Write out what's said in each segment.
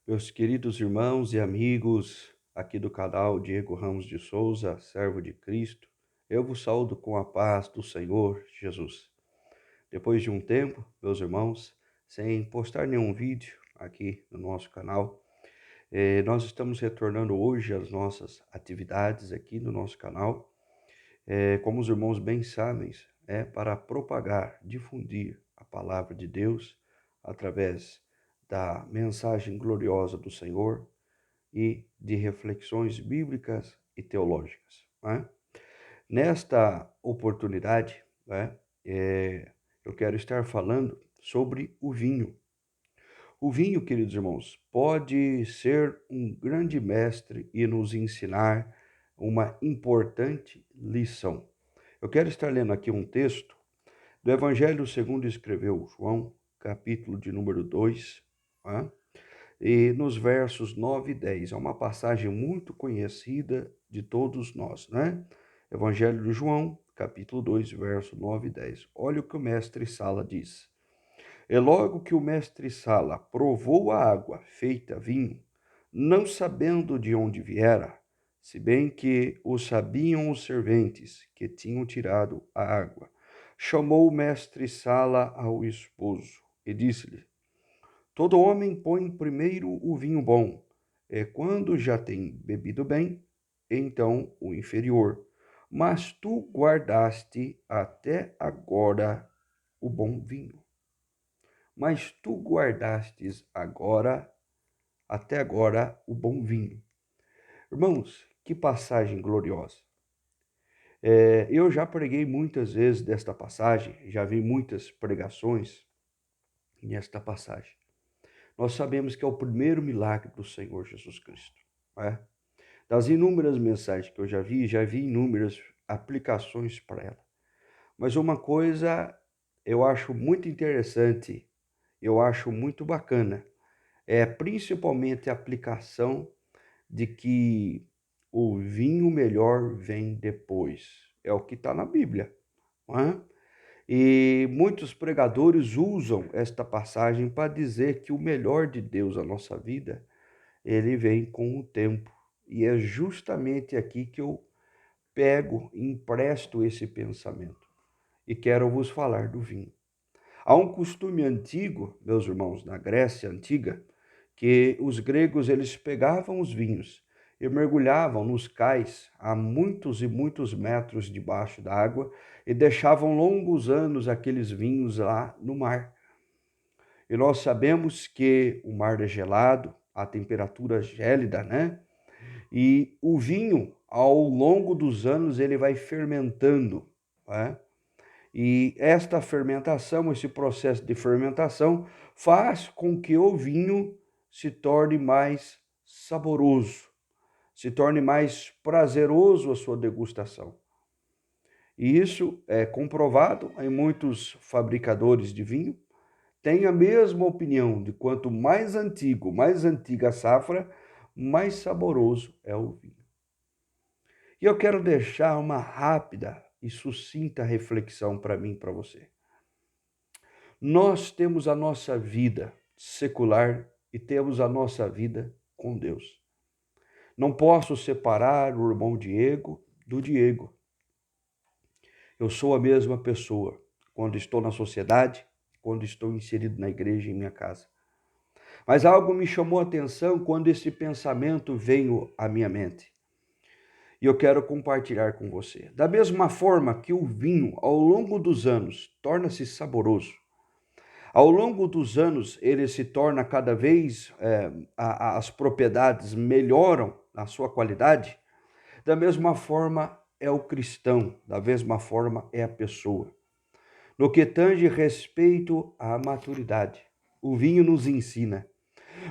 Meus queridos irmãos e amigos aqui do canal Diego Ramos de Souza, servo de Cristo, eu vos saúdo com a paz do Senhor Jesus. Depois de um tempo, meus irmãos, sem postar nenhum vídeo aqui no nosso canal, nós estamos retornando hoje às nossas atividades aqui no nosso canal. Como os irmãos bem sabem, é para propagar, difundir a palavra de Deus através da mensagem gloriosa do Senhor e de reflexões bíblicas e teológicas, né? Nesta oportunidade, né, eu quero estar falando sobre o vinho. O vinho, queridos irmãos, pode ser um grande mestre e nos ensinar uma importante lição. Eu quero estar lendo aqui um texto do Evangelho segundo escreveu João, capítulo de número 2, né? E nos versos 9 e 10. É uma passagem muito conhecida de todos nós, né? Evangelho de João, capítulo 2, verso 9 e 10. Olha o que o mestre Sala diz. E logo que o mestre Sala provou a água feita vinho, não sabendo de onde viera, se bem que o sabiam os serventes que tinham tirado a água, chamou o mestre Sala ao esposo e disse-lhe: todo homem põe primeiro o vinho bom, e quando já tem bebido bem, então o inferior. Mas tu guardaste até agora o bom vinho. Mas tu guardastes até agora, o bom vinho. Irmãos, que passagem gloriosa. Eu já preguei muitas vezes desta passagem, já vi muitas pregações nesta passagem. Nós sabemos que é o primeiro milagre do Senhor Jesus Cristo, né? Das inúmeras mensagens que eu já vi inúmeras aplicações para ela. Mas uma coisa eu acho muito interessante, eu acho muito bacana, é principalmente a aplicação de que o vinho melhor vem depois. É o que está na Bíblia, não é? E muitos pregadores usam esta passagem para dizer que o melhor de Deus na nossa vida, ele vem com o tempo. E é justamente aqui que eu pego e empresto esse pensamento. E quero vos falar do vinho. Há um costume antigo, meus irmãos, na Grécia Antiga, que os gregos eles pegavam os vinhos e mergulhavam nos cais a muitos e muitos metros debaixo da água e deixavam longos anos aqueles vinhos lá no mar. E nós sabemos que o mar é gelado, a temperatura gélida, né? E o vinho, ao longo dos anos, ele vai fermentando, né? E esta fermentação, esse processo de fermentação, faz com que o vinho se torne mais saboroso, se torne mais prazeroso a sua degustação. E isso é comprovado em muitos fabricadores de vinho, têm a mesma opinião de quanto mais antigo, mais antiga a safra, mais saboroso é o vinho. E eu quero deixar uma rápida e sucinta reflexão para mim e para você. Nós temos a nossa vida secular e temos a nossa vida com Deus. Não posso separar o irmão Diego do Diego. Eu sou a mesma pessoa quando estou na sociedade, quando estou inserido na igreja em minha casa. Mas algo me chamou a atenção quando esse pensamento veio à minha mente. E eu quero compartilhar com você. Da mesma forma que o vinho, ao longo dos anos, torna-se saboroso, ao longo dos anos, ele se torna cada vez, as propriedades melhoram na sua qualidade. Da mesma forma é o cristão, da mesma forma é a pessoa. No que tange respeito à maturidade, o vinho nos ensina.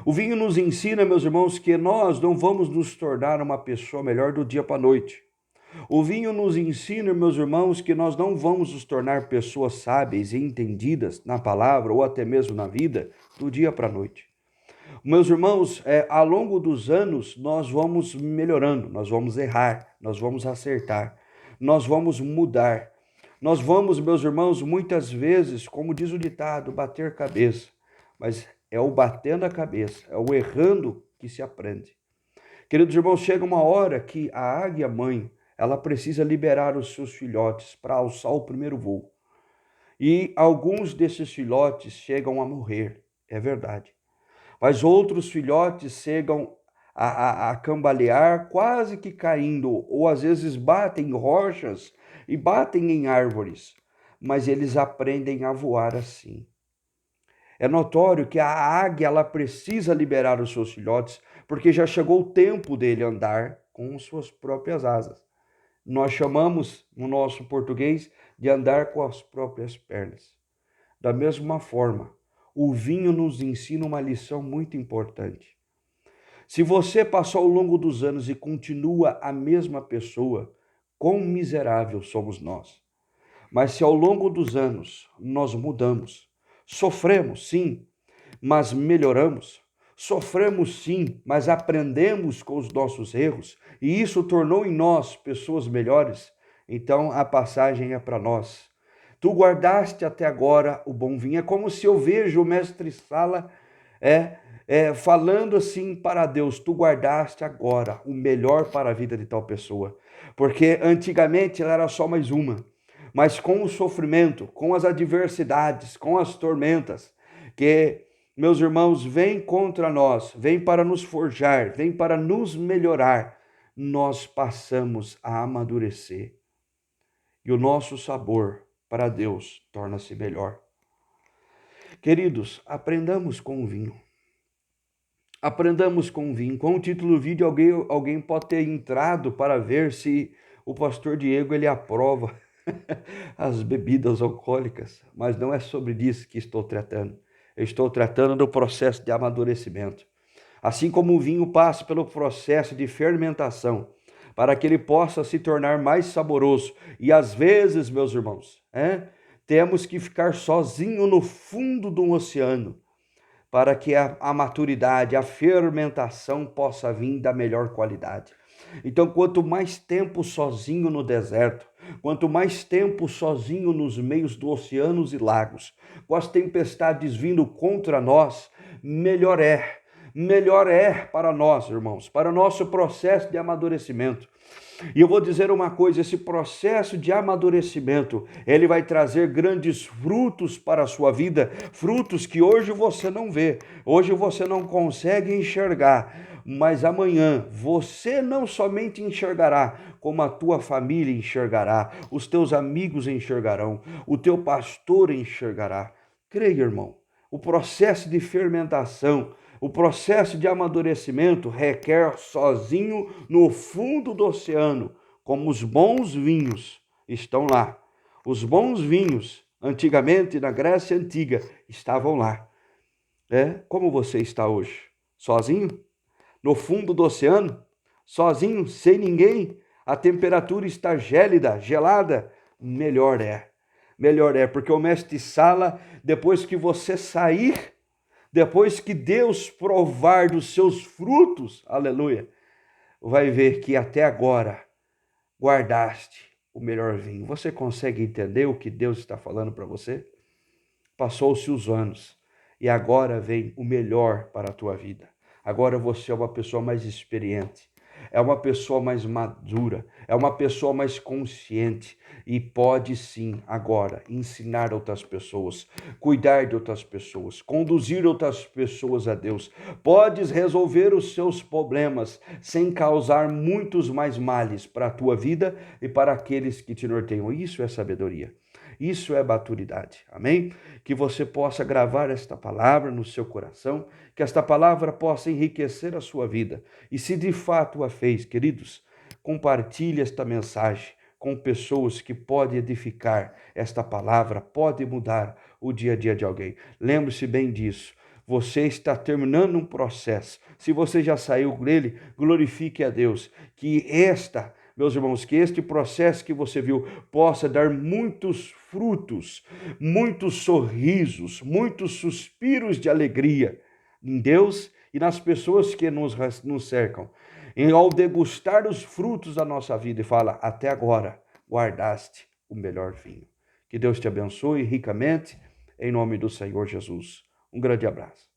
O vinho nos ensina, meus irmãos, que nós não vamos nos tornar uma pessoa melhor do dia para a noite. O vinho nos ensina, meus irmãos, que nós não vamos nos tornar pessoas sábias e entendidas na palavra ou até mesmo na vida do dia para a noite. Meus irmãos, ao longo dos anos, nós vamos melhorando, nós vamos errar, nós vamos acertar, nós vamos mudar. Nós vamos, meus irmãos, muitas vezes, como diz o ditado, bater cabeça. Mas é o batendo a cabeça, é o errando que se aprende. Queridos irmãos, chega uma hora que a águia mãe, ela precisa liberar os seus filhotes para alçar o primeiro voo. E alguns desses filhotes chegam a morrer, é verdade. Mas outros filhotes chegam a cambalear, quase que caindo, ou às vezes batem em rochas e batem em árvores, mas eles aprendem a voar assim. É notório que a águia ela precisa liberar os seus filhotes, porque já chegou o tempo dele andar com suas próprias asas. Nós chamamos, no nosso português, de andar com as próprias pernas. Da mesma forma, o vinho nos ensina uma lição muito importante. Se você passou ao longo dos anos e continua a mesma pessoa, quão miserável somos nós. Mas se ao longo dos anos nós mudamos, sofremos sim, mas melhoramos, sofremos sim, mas aprendemos com os nossos erros, e isso tornou em nós pessoas melhores, então a passagem é para nós. Tu guardaste até agora o bom vinho. É como se eu vejo o mestre Sala falando assim para Deus: tu guardaste agora o melhor para a vida de tal pessoa. Porque antigamente ela era só mais uma. Mas com o sofrimento, com as adversidades, com as tormentas, que, meus irmãos, vêm contra nós, vêm para nos forjar, vêm para nos melhorar, nós passamos a amadurecer. E o nosso sabor para Deus torna-se melhor. Queridos, aprendamos com o vinho. Aprendamos com o vinho. Com o título do vídeo, alguém pode ter entrado para ver se o pastor Diego ele aprova as bebidas alcoólicas, mas não é sobre isso que estou tratando. Eu estou tratando do processo de amadurecimento. Assim como o vinho passa pelo processo de fermentação, para que ele possa se tornar mais saboroso. E às vezes, meus irmãos, temos que ficar sozinho no fundo do oceano, para que a maturidade, a fermentação possa vir da melhor qualidade. Então, quanto mais tempo sozinho no deserto, quanto mais tempo sozinho nos meios dos oceanos e lagos, com as tempestades vindo contra nós, melhor é. Melhor é para nós, irmãos, para o nosso processo de amadurecimento. E eu vou dizer uma coisa, esse processo de amadurecimento, ele vai trazer grandes frutos para a sua vida, frutos que hoje você não vê, hoje você não consegue enxergar, mas amanhã você não somente enxergará, como a tua família enxergará, os teus amigos enxergarão, o teu pastor enxergará. Creia, irmão, o processo de fermentação, o processo de amadurecimento requer sozinho no fundo do oceano, como os bons vinhos estão lá. Os bons vinhos, antigamente na Grécia Antiga, estavam lá. Como você está hoje? Sozinho? No fundo do oceano? Sozinho? Sem ninguém? A temperatura está gélida, gelada? Melhor é, porque o mestre Sala, depois que você sair, depois que Deus provar dos seus frutos, aleluia, vai ver que até agora guardaste o melhor vinho. Você consegue entender o que Deus está falando para você? Passou-se os anos e agora vem o melhor para a tua vida. Agora você é uma pessoa mais experiente, é uma pessoa mais madura, é uma pessoa mais consciente e pode sim agora ensinar outras pessoas, cuidar de outras pessoas, conduzir outras pessoas a Deus. Podes resolver os seus problemas sem causar muitos mais males para a tua vida e para aqueles que te norteiam. Isso é sabedoria. Isso é maturidade, amém? Que você possa gravar esta palavra no seu coração, que esta palavra possa enriquecer a sua vida. E se de fato a fez, queridos, compartilhe esta mensagem com pessoas que podem edificar esta palavra, pode mudar o dia a dia de alguém. Lembre-se bem disso. Você está terminando um processo. Se você já saiu dele, glorifique a Deus. Meus irmãos, que este processo que você viu possa dar muitos frutos, muitos sorrisos, muitos suspiros de alegria em Deus e nas pessoas que nos cercam. E ao degustar os frutos da nossa vida e fala, até agora guardaste o melhor vinho. Que Deus te abençoe ricamente, em nome do Senhor Jesus. Um grande abraço.